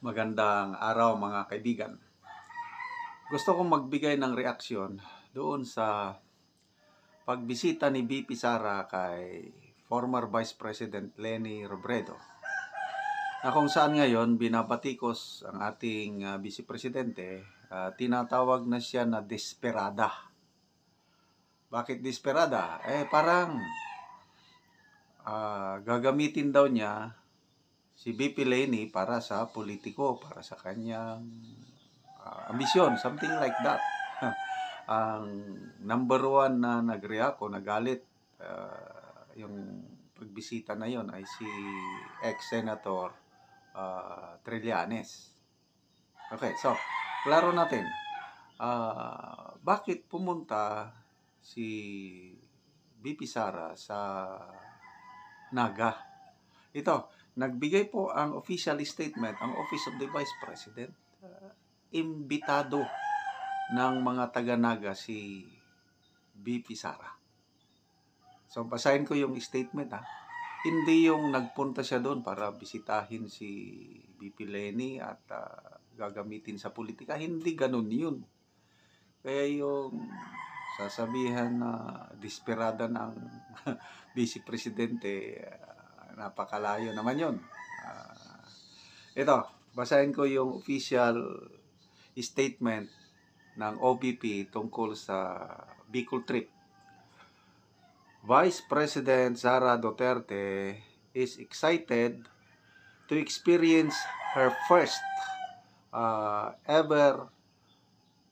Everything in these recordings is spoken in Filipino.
Magandang araw mga kaibigan. Gusto kong magbigay ng reaksyon doon sa pagbisita ni VP Sara kay former Vice President Leni Robredo, na kung saan ngayon binabatikos ang ating Vice Presidente, tinatawag na siya na desperada. Bakit desperada? Parang gagamitin daw niya si VP Leni para sa politiko, para sa kanyang ambisyon, something like that. Ang number one na nag-react o nagalit yung pagbisita na yon ay si ex-senator Trillanes. Okay, so klaro natin. Bakit pumunta si VP Sara sa Naga? Ito, nagbigay po ang official statement ang Office of the Vice President. Imbitado ng mga taga-Naga si VP Sara. So, basahin ko yung statement ha. Hindi yung nagpunta siya doon para bisitahin si VP Leni at gagamitin sa politika. Hindi ganun yun. Kaya yung sasabihan na desperada ng Vice Presidente, napakalayo naman yun. Ito, basahin ko yung official statement ng OVP tungkol sa Bicol trip. Vice President Sara Duterte is excited to experience her first ever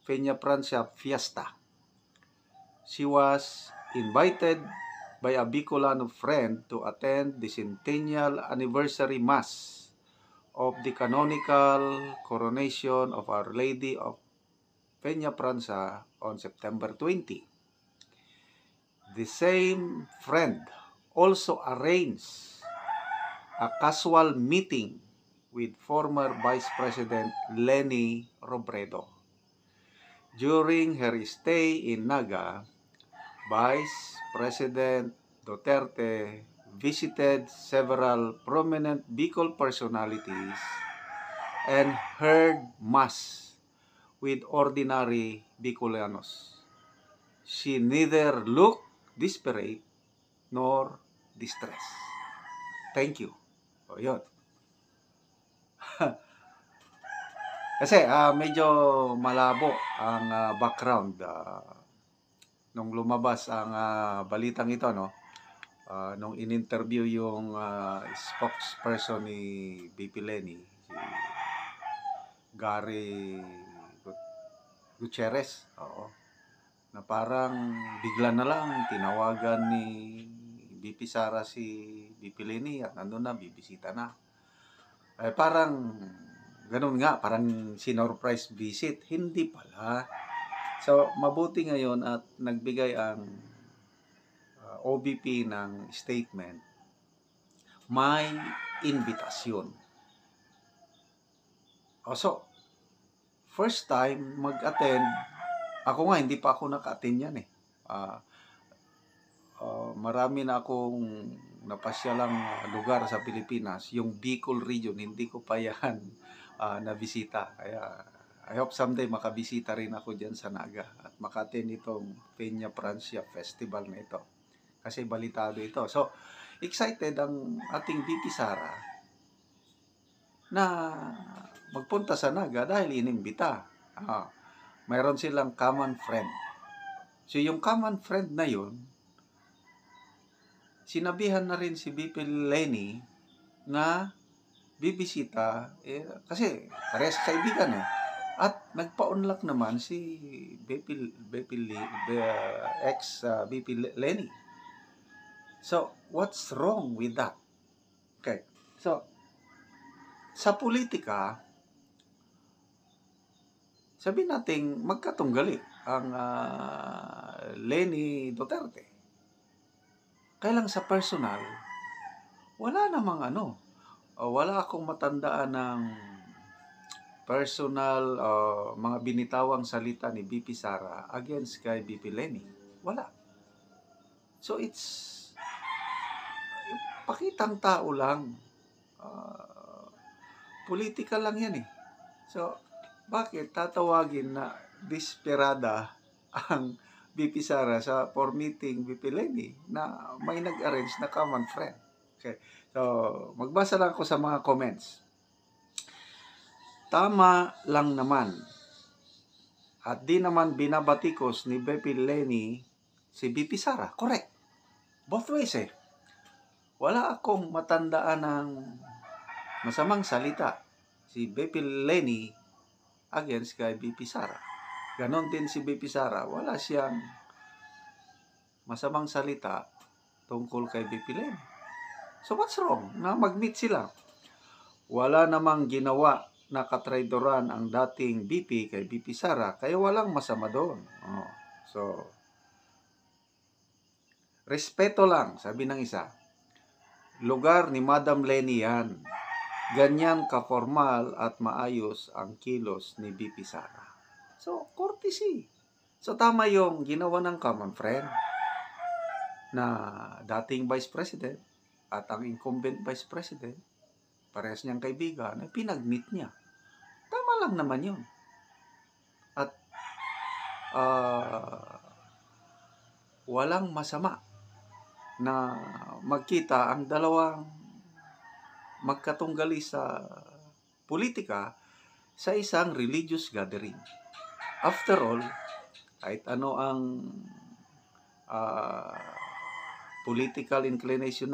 Peña Francia Fiesta. She was invited by a Bicolano friend to attend the centennial anniversary mass of the canonical coronation of Our Lady of Peña Francia on September 20. The same friend also arranged a casual meeting with former Vice President Leni Robredo. During her stay in Naga, Vice President Duterte visited several prominent Bicol personalities and heard mass with ordinary Bicolanos. She neither looked desperate nor distressed. Thank you. O yun. Kasi medyo malabo ang background nung lumabas ang balitang ito, no? Nung in-interview yung spokesperson ni VP Leni, si Gary Gutierrez, na parang bigla na lang tinawagan ni VP Sara si VP Leni at nandun na, bibisita na. Parang ganun nga, parang sinurprise visit. Hindi pala. So, mabuti ngayon at nagbigay ang OVP ng statement. May invitasyon. So, first time mag-attend, ako nga, hindi pa ako naka-attend yan eh. Marami na akong napasyalang lugar sa Pilipinas. Yung Bicol region, hindi ko pa yan nabisita. Kaya, I hope someday makabisita rin ako dyan sa Naga at maka-attend itong Peña Francia Festival na ito. Kasi balitado ito. So, excited ang ating VP Sara na magpunta sa Naga dahil inimbita. Mayroon silang common friend. So, yung common friend na yun, sinabihan na rin si VP Leni na bibisita, kasi parehas kaibigan eh. At nagpa-unlock naman si ex-VP Leni. So, what's wrong with that? Okay. So, sa politika, sabihin natin magkatunggali ang Leni Duterte. Kaya lang sa personal, wala namang wala akong matandaan ng personal mga binitawang salita ni VP Sara against kay VP Leni. Wala. So it's pakitang tao lang. Political lang yan eh. So, bakit tatawagin na desperada ang VP Sara for meeting VP Lenny na may nag-arrange na common friend? Okay. So, magbasa lang ako sa mga comments. Tama lang naman. At di naman binabatikos ni VP Lenny si VP Sara. Correct. Both ways eh. Wala akong matandaan ng masamang salita si VP Lenny against kay VP Sara. Ganon din si VP Sara. Wala siyang masamang salita tungkol kay VP Lenny. So what's wrong na mag-meet sila? Wala namang ginawa na katraidoran ang dating VP kay VP Sara, kaya walang masama doon. Oh. So, respeto lang, sabi ng isa. Lugar ni Madam Lenny yan. Ganyan ka-formal at maayos ang kilos ni VP Sara. So, courtesy. So, tama yung ginawa ng common friend na dating Vice President at ang incumbent Vice President, parehas niyang kaibigan, ay pinag-meet niya. Tama lang naman yun. At walang masama na magkita ang dalawang magkatunggali sa politika sa isang religious gathering. After all, kahit ano ang political inclination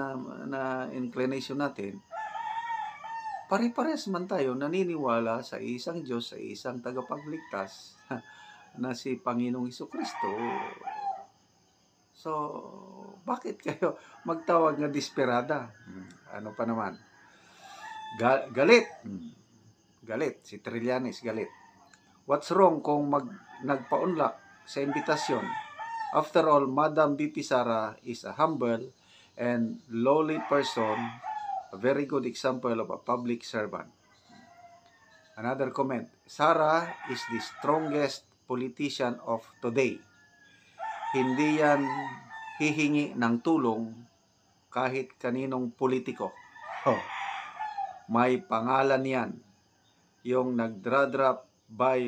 inclination natin, pare-pares man tayo naniniwala sa isang Diyos, sa isang tagapagligtas na si Panginoong Hesukristo. So, bakit kayo magtawag na desperada? Ano pa naman? Galit. Galit. Si Trillanes galit. What's wrong kung nagpaunlak sa imbitasyon? After all, Madam VP Sara is a humble and lowly person, a very good example of a public servant. Another comment, Sara is the strongest politician of today. Hindi yan hihingi ng tulong kahit kaninong politiko. Oh, may pangalan yan. Yung nagdra-drop by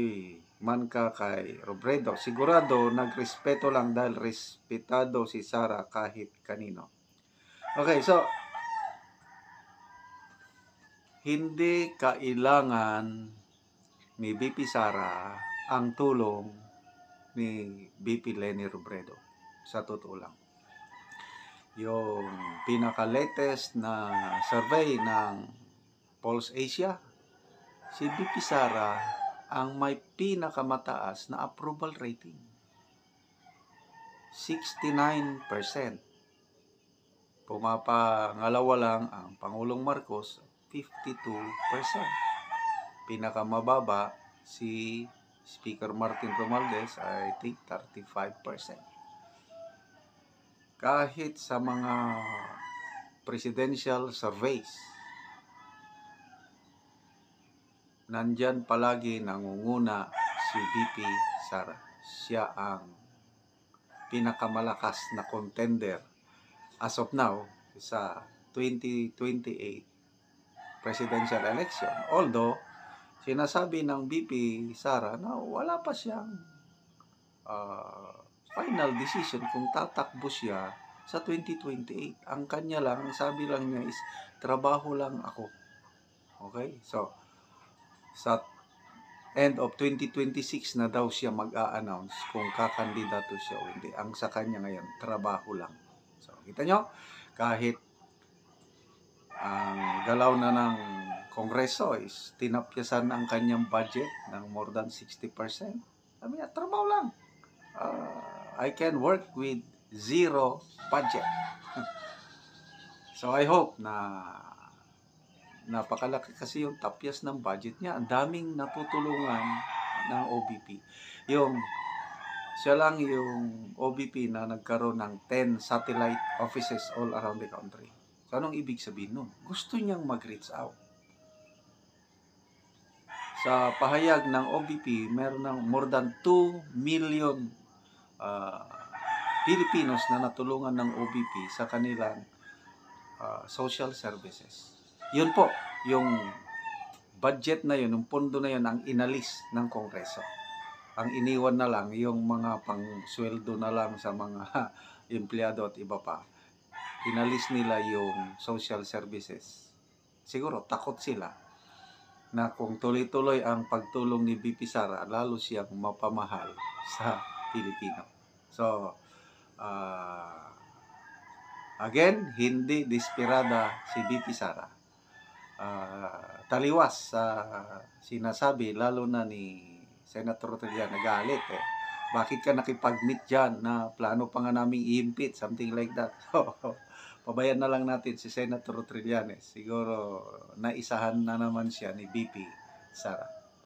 man ka kay Robredo. Sigurado nagrespeto lang dahil respetado si Sara kahit kanino. Okay, so hindi kailangan ni VP Sara ang tulong ni VP Lenny Robredo. Sa totoo lang. Yung pinaka-latest na survey ng Pulse Asia, si VP Sara ang may pinakamataas na approval rating. 69%. Pumapangalawa lang ang Pangulong Marcos, 52%. Pinakamababa si Speaker Martin Romualdez, I think 35%. Kahit sa mga presidential surveys, nandyan palagi nangunguna si VP Sara. Siya ang pinakamalakas na contender as of now sa 2028 presidential election. Although, sinasabi ng VP Sara na wala pa siyang final decision kung tatakbo siya sa 2028. Ang kanya lang, sabi lang niya is, trabaho lang ako. Okay? So, sa end of 2026 na daw siya mag-a-announce kung kakandidato siya o hindi. Ang sa kanya ngayon, trabaho lang. So, kita nyo, kahit ang galaw na ng Kongreso is tinapyasan ang kanyang budget ng more than 60%. Sabi niya, trabaho lang. I can work with zero budget. So I hope na napakalaki kasi yung tapyas ng budget niya. Ang daming natutulungan ng OBP. Siya lang yung OBP na nagkaroon ng 10 satellite offices all around the country. So anong ibig sabihin nun? Gusto niyang mag-reach out. Sa pahayag ng OBP, meron ng more than 2 million Filipinos na natulungan ng OBP sa kanilang social services. Yun po, yung budget na yun, yung pondo na yun, ang inalis ng Kongreso. Ang iniwan na lang yung mga pang-sweldo na lang sa mga empleyado at iba pa. Inalis nila yung social services. Siguro takot sila na kung tuloy-tuloy ang pagtulong ni VP Sara, lalo siyang mapamahal sa Pilipino. So, again, hindi desperada si VP Sara. Taliwas sa sinasabi, lalo na ni Senator Trillian, nagalit eh. Bakit ka nakipag-meet dyan na plano pa nga naming i-impeach, something like that. So, pabayan na lang natin si Senator Trillanes. Siguro naisahan na naman siya ni VP Sara.